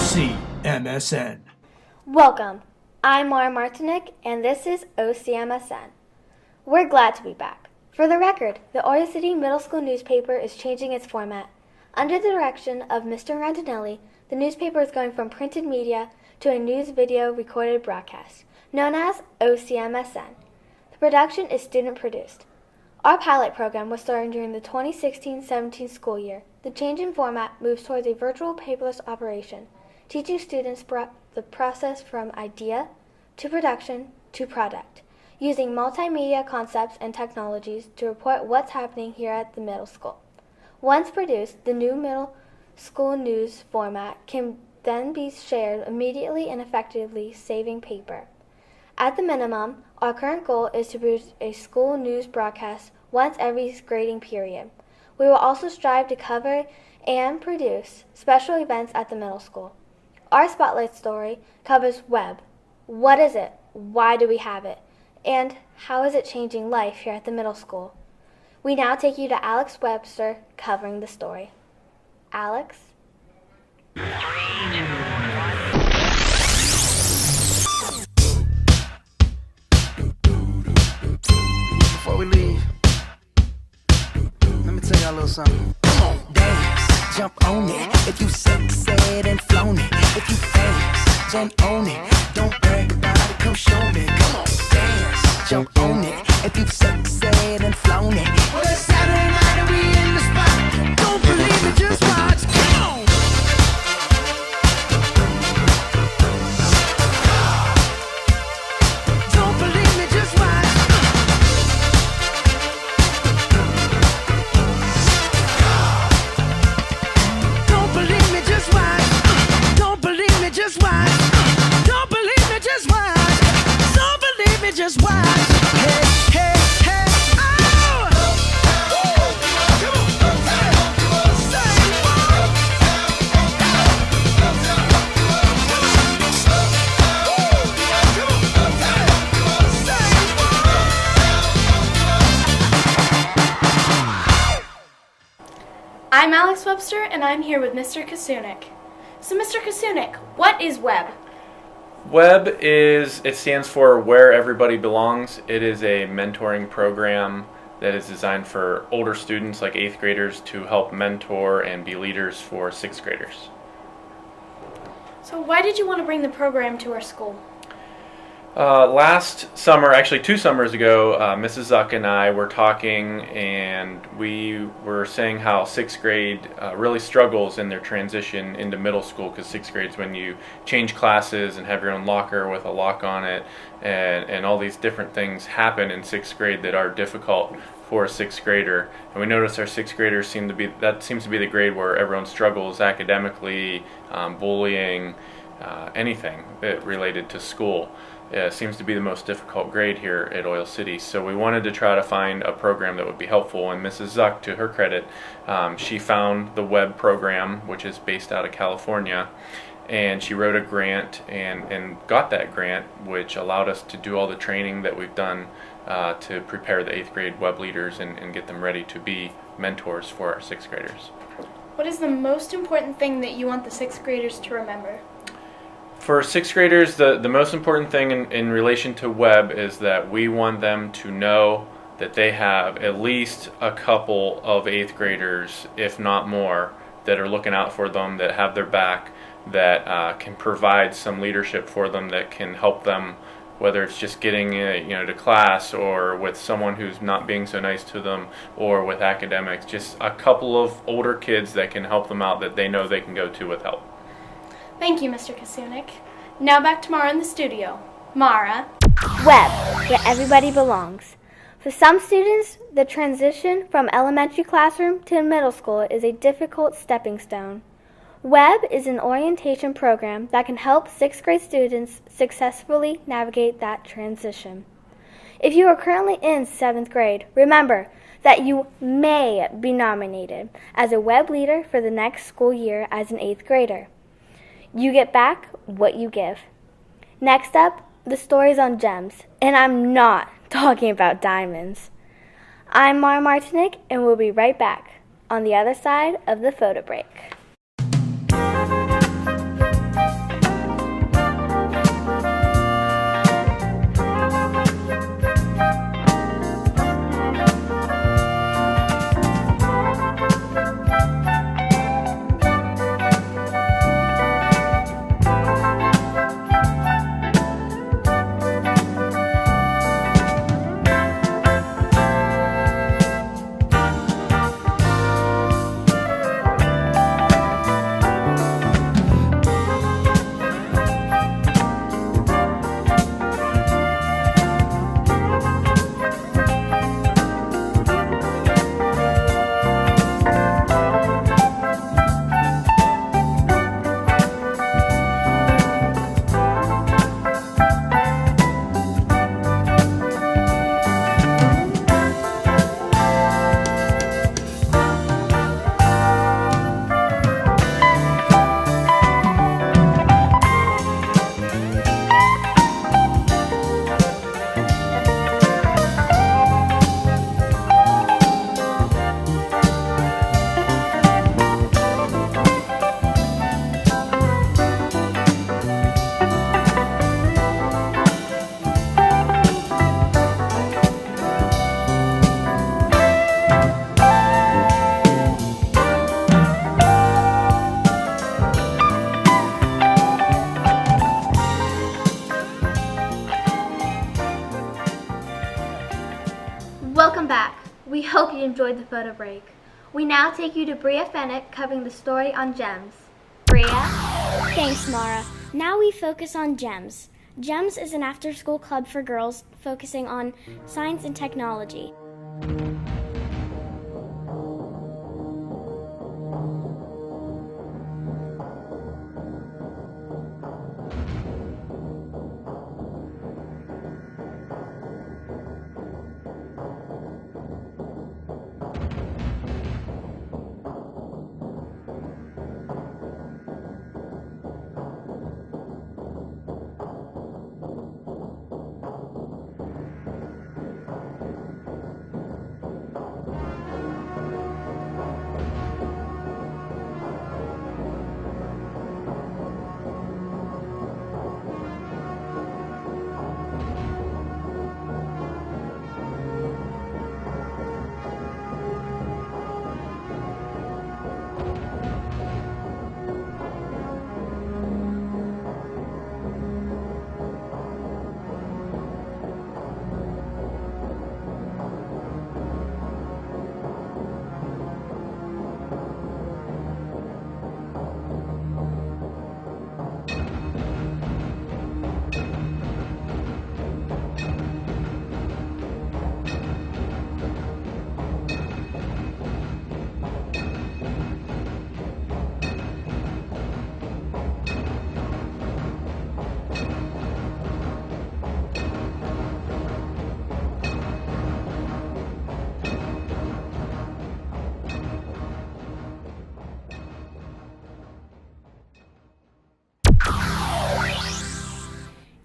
OCmsn. Welcome. I'm Mara Martinik, and this is OCmsn. We're glad to be back. For the record, the Oyo City Middle School newspaper is changing its format. Under the direction of Mr. Randinelli, the newspaper is going from printed media to a news video recorded broadcast, known as OCmsn. The production is student-produced. Our pilot program was started during the 2016-17 school year. The change in format moves towards a virtual paperless operation, teaching students the process from idea to production to product, using multimedia concepts and technologies to report what's happening here at the middle school. Once produced, the new middle school news format can then be shared immediately and effectively, saving paper. At the minimum, our current goal is to produce a school news broadcast once every grading period. We will also strive to cover and produce special events at the middle school. Our spotlight story covers web. What is it? Why do we have it? And how is it changing life here at the middle school? We now take you to Alex Webster covering the story. Alex? Before we leave, let me tell y'all a little something. Come on, dance, jump on it. If you sexed and flown it, if you fast and own it, don't brag about it, come show me. Come on, dance, jump on it. If you sexed and flown it, well, it's Saturday night and we in the spot. Don't believe it, just watch. Come on. Don't believe me, just watch. Don't believe me, just watch. Don't believe me, just watch. Don't believe me, just watch. Don't believe me, just watch. Hey, hey, hey, oh! Come on, say what? I'm Alex Webster, and I'm here with Mr. Kasunik. So, Mr. Kasunik, what is web? WEB it stands for Where Everybody Belongs. It is a mentoring program that is designed for older students like 8th graders to help mentor and be leaders for 6th graders. So, why did you want to bring the program to our school? Last summer, actually 2 summers ago, Mrs. Zuck and I were talking, and we were saying how 6th grade really struggles in their transition into middle school, because 6th grade is when you change classes and have your own locker with a lock on it, and all these different things happen in 6th grade that are difficult for a 6th grader. And we notice our 6th graders seems to be the grade where everyone struggles academically, bullying, anything related to school. Seems to be the most difficult grade here at Oil City. So we wanted to try to find a program that would be helpful, and Mrs. Zuck, to her credit, she found the WEB program, which is based out of California, and she wrote a grant and got that grant, which allowed us to do all the training that we've done to prepare the 8th grade WEB leaders and get them ready to be mentors for our 6th graders. What is the most important thing that you want the 6th graders to remember? For 6th graders, the most important thing in relation to WEB is that we want them to know that they have at least a couple of 8th graders, if not more, that are looking out for them, that have their back, that can provide some leadership for them, that can help them, whether it's just getting to class, or with someone who's not being so nice to them, or with academics. Just a couple of older kids that can help them out, that they know they can go to with help. Thank you, Mr. Kasunik. Now back to Mara in the studio. Mara. Web, where everybody belongs. For some students, the transition from elementary classroom to middle school is a difficult stepping stone. WEB is an orientation program that can help 6th grade students successfully navigate that transition. If you are currently in 7th grade, remember that you may be nominated as a WEB leader for the next school year as an 8th grader. You get back what you give. Next up, the stories on gems, and I'm not talking about diamonds. I'm Mara Martinik, and we'll be right back on the other side of the photo break. you enjoyed the photo break. We now take you to Bria Fennick covering the story on GEMS. Bria? Thanks, Mara. Now we focus on GEMS. GEMS is an after-school club for girls focusing on science and technology.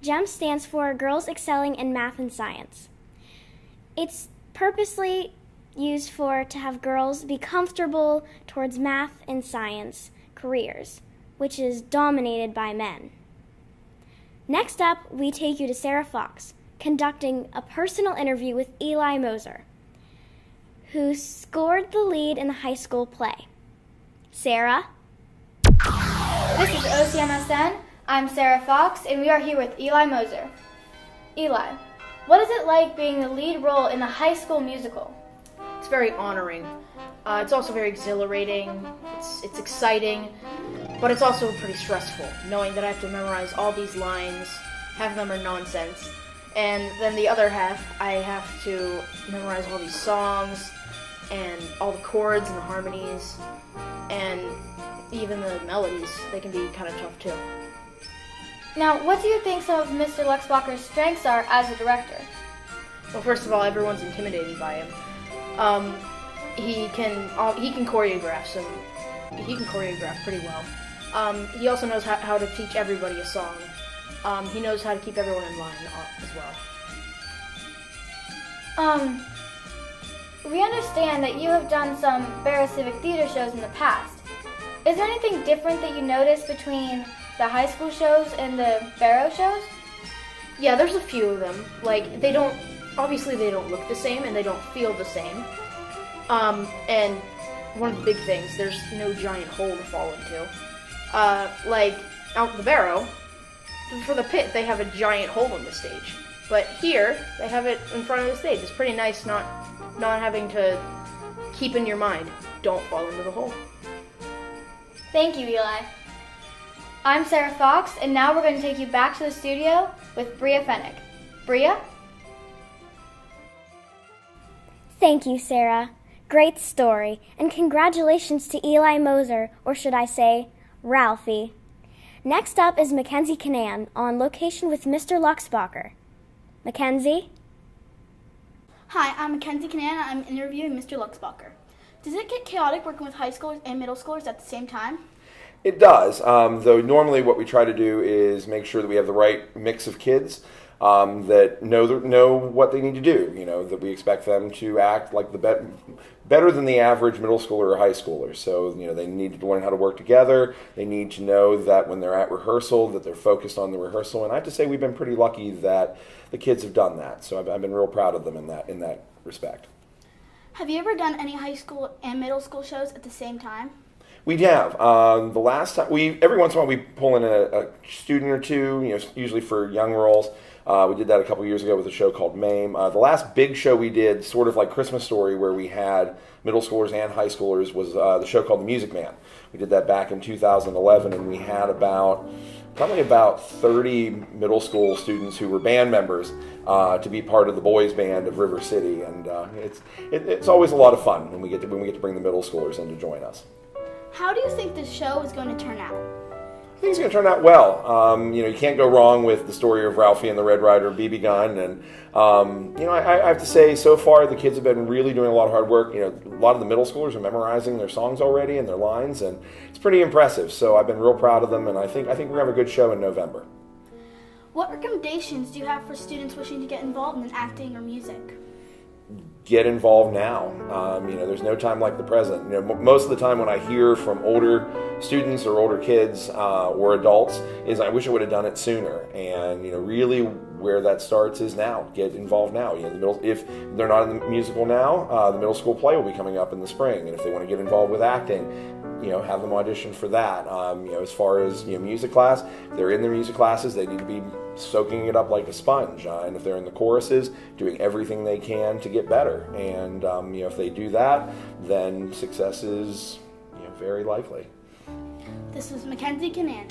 GEMS stands for Girls Excelling in Math and Science. It's purposely used to have girls be comfortable towards math and science careers, which is dominated by men. Next up, we take you to Sarah Fox, conducting a personal interview with Eli Moser, who scored the lead in the high school play. Sarah? This is OCmsn. I'm Sarah Fox, and we are here with Eli Moser. Eli, what is it like being the lead role in a high school musical? It's very honoring. It's also very exhilarating. It's exciting, but it's also pretty stressful, knowing that I have to memorize all these lines. Half of them are nonsense, and then the other half, I have to memorize all these songs, and all the chords and the harmonies, and even the melodies. They can be kind of tough too. Now, what do you think some of Mr. Luxbacher's strengths are as a director? Well, first of all, everyone's intimidated by him. He can choreograph he can choreograph pretty well. He also knows how to teach everybody a song. He knows how to keep everyone in line as well. We understand that you have done some Barrow Civic Theater shows in the past. Is there anything different that you notice between the high school shows and the Barrow shows? Yeah, there's a few of them. Like, obviously they don't look the same and they don't feel the same. And one of the big things, there's no giant hole to fall into. Like, out the Barrow, for the pit, they have a giant hole in the stage. But here, they have it in front of the stage. It's pretty nice not having to keep in your mind, don't fall into the hole. Thank you, Eli. I'm Sarah Fox, and now we're going to take you back to the studio with Bria Fennick. Bria? Thank you, Sarah. Great story, and congratulations to Eli Moser, or should I say, Ralphie. Next up is Mackenzie Canan on location with Mr. Luxbacher. Mackenzie? Hi, I'm Mackenzie Canan, and I'm interviewing Mr. Luxbacher. Does it get chaotic working with high schoolers and middle schoolers at the same time? It does, though normally what we try to do is make sure that we have the right mix of kids that know what they need to do, that we expect them to act like better than the average middle schooler or high schooler. So, they need to learn how to work together. They need to know that when they're at rehearsal, that they're focused on the rehearsal. And I have to say we've been pretty lucky that the kids have done that. So I've been real proud of them in that respect. Have you ever done any high school and middle school shows at the same time? We have. The last time every once in a while we pull in a student or two, usually for young roles. We did that a couple years ago with a show called MAME. The last big show we did, sort of like Christmas Story, where we had middle schoolers and high schoolers, was the show called The Music Man. We did that back in 2011, and we had probably about 30 middle school students who were band members to be part of the boys band of River City, and it's always a lot of fun when we get to bring the middle schoolers in to join us. How do you think this show is going to turn out? I think it's going to turn out well. You can't go wrong with the story of Ralphie and the Red Ryder BB gun, and I have to say, so far the kids have been really doing a lot of hard work. A lot of the middle schoolers are memorizing their songs already and their lines, and it's pretty impressive. So I've been real proud of them, and I think we're going to have a good show in November. What recommendations do you have for students wishing to get involved in acting or music? Get involved now. There's no time like the present. Most of the time when I hear from older students or older kids or adults is, I wish I would have done it sooner. And really where that starts is now. Get involved now. If they're not in the musical now, the middle school play will be coming up in the spring. And if they want to get involved with acting, have them audition for that. As far as music class, if they're in their music classes, they need to be soaking it up like a sponge. And if they're in the choruses, doing everything they can to get better. And if they do that, then success is very likely. This was Mackenzie Canan.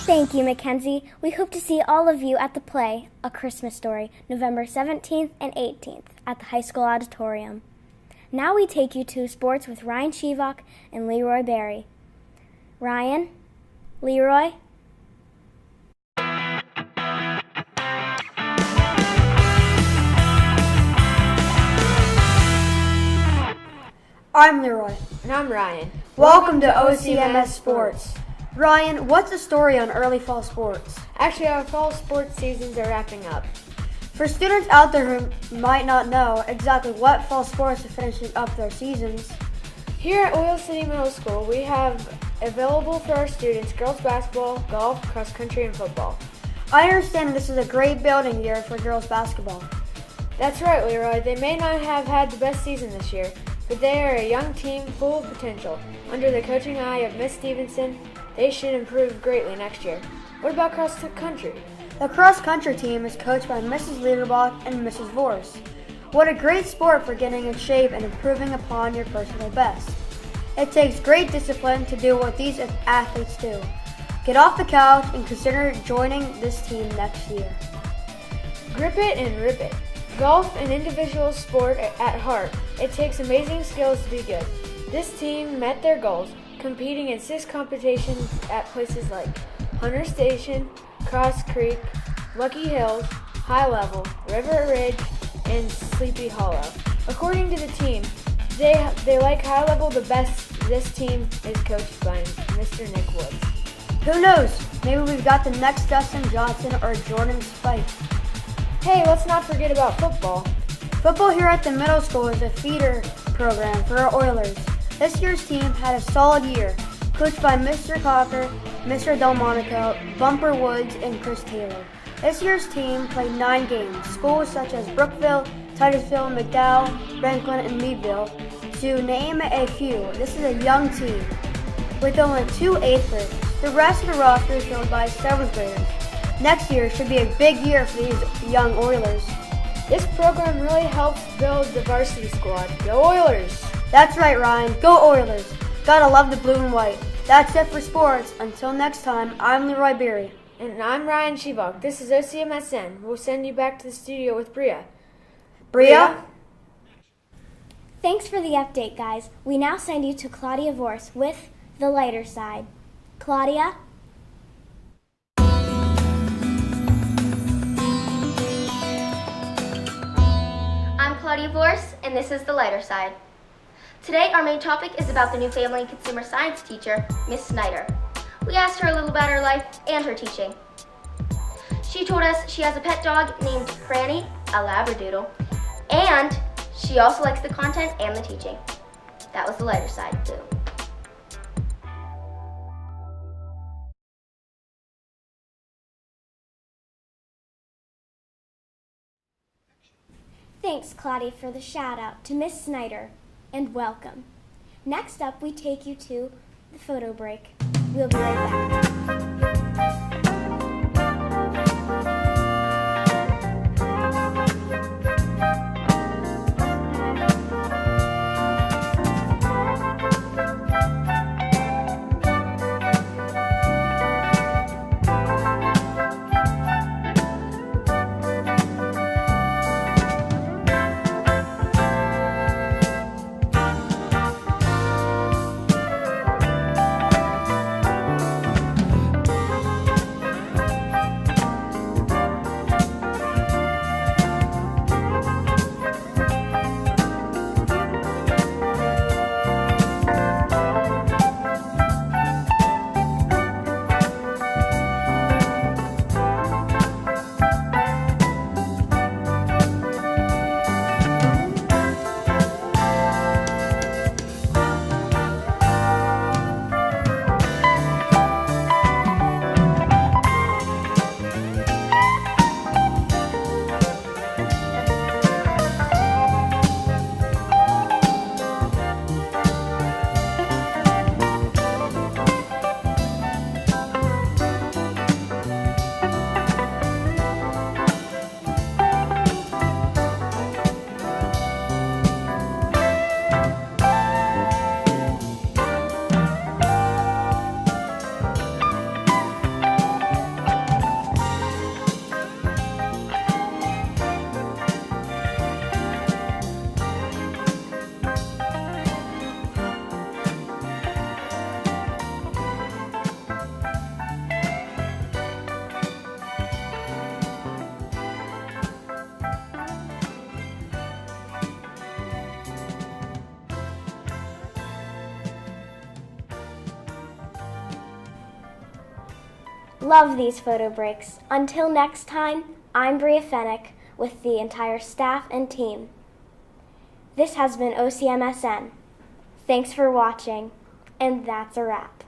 Thank you, Mackenzie. We hope to see all of you at the play, A Christmas Story, November 17th and 18th at the high school auditorium. Now we take you to sports with Ryan Shivak and Leroy Berry. Ryan, Leroy. I'm Leroy. And I'm Ryan. Welcome to OCMS Sports. Ryan, what's the story on early fall sports? Actually, our fall sports seasons are wrapping up. For students out there who might not know exactly what fall sports are finishing up their seasons, here at Oil City Middle School, we have available for our students girls basketball, golf, cross country, and football. I understand this is a great building year for girls basketball. That's right, Leroy. They may not have had the best season this year, but they are a young team full of potential. Under the coaching eye of Miss Stevenson, they should improve greatly next year. What about cross country? The cross country team is coached by Mrs. Liederbach and Mrs. Vorse. What a great sport for getting in shape and improving upon your personal best. It takes great discipline to do what these athletes do. Get off the couch and consider joining this team next year. Grip it and rip it. Golf, an individual sport at heart. It takes amazing skills to be good. This team met their goals, competing in 6 competitions at places like Hunter Station, Cross Creek, Lucky Hills, High Level, River Ridge, and Sleepy Hollow. According to the team, they like High Level the best. This team is coached by Mr. Nick Woods. Who knows? Maybe we've got the next Dustin Johnson or Jordan Spike. Hey, let's not forget about football. Football here at the middle school is a feeder program for our Oilers. This year's team had a solid year, coached by Mr. Cocker, Mr. Delmonico, Bumper Woods, and Chris Taylor. This year's team played 9 games. Schools such as Brookville, Titusville, McDowell, Franklin, and Meadville, to name a few. This is a young team with only 2 8th graders. The rest of the roster is filled by 7th graders. Next year should be a big year for these young Oilers. This program really helps build the varsity squad. Go Oilers! That's right, Ryan. Go Oilers! Gotta love the blue and white. That's it for sports. Until next time, I'm Leroy Berry. And I'm Ryan Shivak. This is OCmsn. We'll send you back to the studio with Bria. Bria? Thanks for the update, guys. We now send you to Claudia Vorse with The Lighter Side. Claudia? I'm Claudia Vorse, and this is The Lighter Side. Today, our main topic is about the new Family and Consumer Science teacher, Miss Snyder. We asked her a little about her life and her teaching. She told us she has a pet dog named Franny, a Labradoodle, and she also likes the content and the teaching. That was The Lighter Side, too. Thanks, Claudia, for the shout out to Miss Snyder, and welcome. Next up, we take you to the photo break. We'll be right back. Love these photo breaks. Until next time, I'm Bria Fennick with the entire staff and team. This has been OCmsn. Thanks for watching, and that's a wrap.